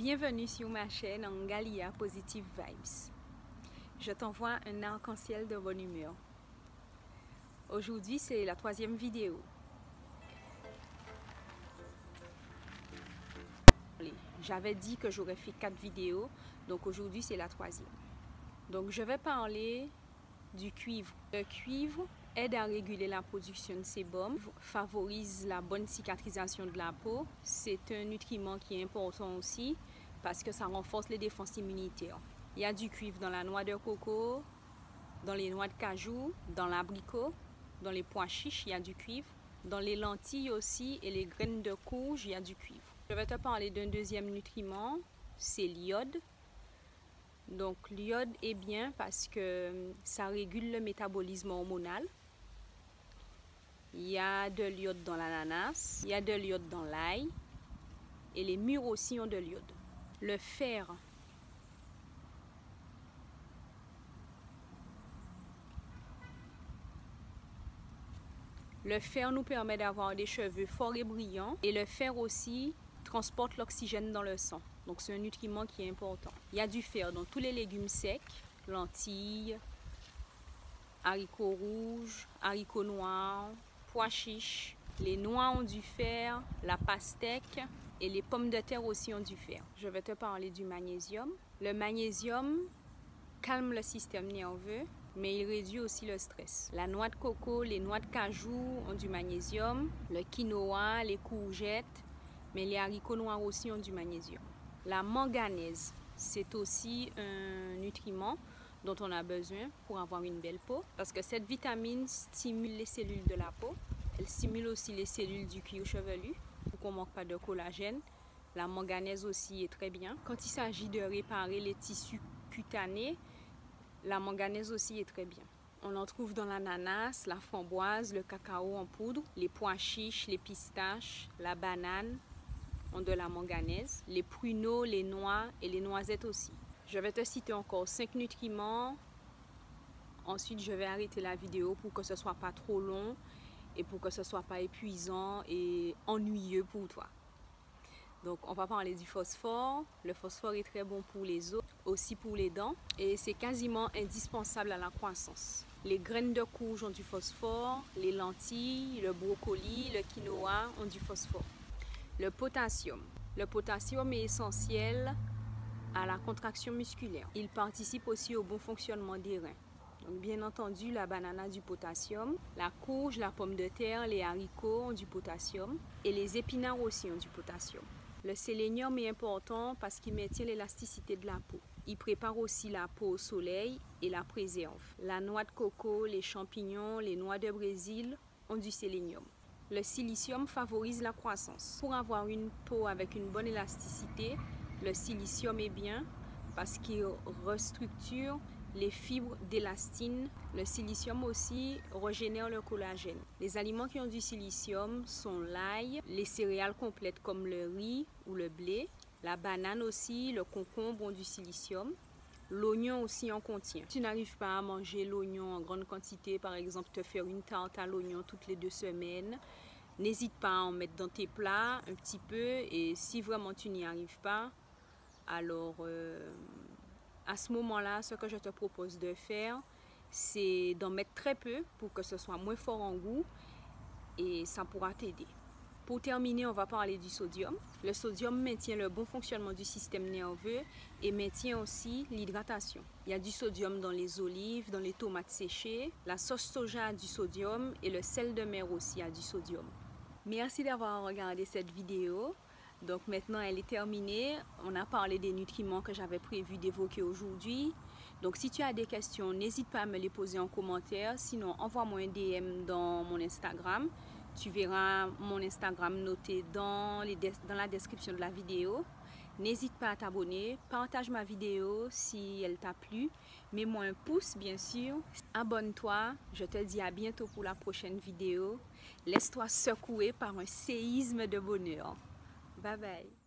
Bienvenue sur ma chaîne Angalia Positive Vibes. Je t'envoie un arc-en-ciel de bonne humeur. Aujourd'hui, c'est la 3e vidéo. J'avais dit que j'aurais fait 4 vidéos, donc aujourd'hui c'est la 3e. Donc je vais parler du cuivre. Le cuivre aide à réguler la production de sébum, favorise la bonne cicatrisation de la peau. C'est un nutriment qui est important aussi parce que ça renforce les défenses immunitaires. Il y a du cuivre dans la noix de coco, dans les noix de cajou, dans l'abricot, dans les pois chiches, il y a du cuivre. Dans les lentilles aussi et les graines de courge, il y a du cuivre. Je vais te parler d'un deuxième nutriment, c'est l'iode. Donc l'iode est bien parce que ça régule le métabolisme hormonal. Il y a de l'iode dans l'ananas, il y a de l'iode dans l'ail et les mûres aussi ont de l'iode. Le fer. Le fer nous permet d'avoir des cheveux forts et brillants et le fer aussi transporte l'oxygène dans le sang. Donc c'est un nutriment qui est important. Il y a du fer dans tous les légumes secs, lentilles, haricots rouges, haricots noirs, pois chiches. Les noix ont du fer, la pastèque et les pommes de terre aussi ont du fer. Je vais te parler du magnésium. Le magnésium calme le système nerveux, mais il réduit aussi le stress. La noix de coco, les noix de cajou ont du magnésium, le quinoa, les courgettes, mais les haricots noirs aussi ont du magnésium. La manganèse, c'est aussi un nutriment dont on a besoin pour avoir une belle peau, parce que cette vitamine stimule les cellules de la peau. Elle stimule aussi les cellules du cuir chevelu pour qu'on ne manque pas de collagène. La manganèse aussi est très bien. Quand il s'agit de réparer les tissus cutanés, la manganèse aussi est très bien. On en trouve dans l'ananas, la framboise, le cacao en poudre, les pois chiches, les pistaches, la banane ont de la manganèse, les pruneaux, les noix et les noisettes aussi. Je vais te citer encore 5 nutriments. Ensuite, je vais arrêter la vidéo pour que ce ne soit pas trop long et pour que ce ne soit pas épuisant et ennuyeux pour toi. Donc, on va parler du phosphore. Le phosphore est très bon pour les os, aussi pour les dents, et c'est quasiment indispensable à la croissance. Les graines de courge ont du phosphore, les lentilles, le brocoli, le quinoa ont du phosphore. Le potassium. Le potassium est essentiel à la contraction musculaire. Il participe aussi au bon fonctionnement des reins. Donc, bien entendu, la banane a du potassium, la courge, la pomme de terre, les haricots ont du potassium et les épinards aussi ont du potassium. Le sélénium est important parce qu'il maintient l'élasticité de la peau. Il prépare aussi la peau au soleil et la préserve. La noix de coco, les champignons, les noix de Brésil ont du sélénium. Le silicium favorise la croissance. Pour avoir une peau avec une bonne élasticité, le silicium est bien parce qu'il restructure les fibres d'élastine. Le silicium aussi régénère le collagène. Les aliments qui ont du silicium sont l'ail, les céréales complètes comme le riz ou le blé, la banane aussi, le concombre ont du silicium. L'oignon aussi en contient. Si tu n'arrives pas à manger l'oignon en grande quantité, par exemple te faire une tarte à l'oignon toutes les 2 semaines, n'hésite pas à en mettre dans tes plats un petit peu, et si vraiment tu n'y arrives pas, alors à ce moment-là, ce que je te propose de faire, c'est d'en mettre très peu pour que ce soit moins fort en goût et ça pourra t'aider. Pour terminer, on va parler du sodium. Le sodium maintient le bon fonctionnement du système nerveux et maintient aussi l'hydratation. Il y a du sodium dans les olives, dans les tomates séchées, la sauce soja a du sodium et le sel de mer aussi a du sodium. Merci d'avoir regardé cette vidéo. Donc maintenant elle est terminée, on a parlé des nutriments que j'avais prévu d'évoquer aujourd'hui. Donc si tu as des questions, n'hésite pas à me les poser en commentaire, sinon envoie-moi un DM dans mon Instagram. Tu verras mon Instagram noté dans la description de la vidéo. N'hésite pas à t'abonner, partage ma vidéo si elle t'a plu, mets-moi un pouce bien sûr, abonne-toi, je te dis à bientôt pour la prochaine vidéo. Laisse-toi secouer par un séisme de bonheur. Bye bye.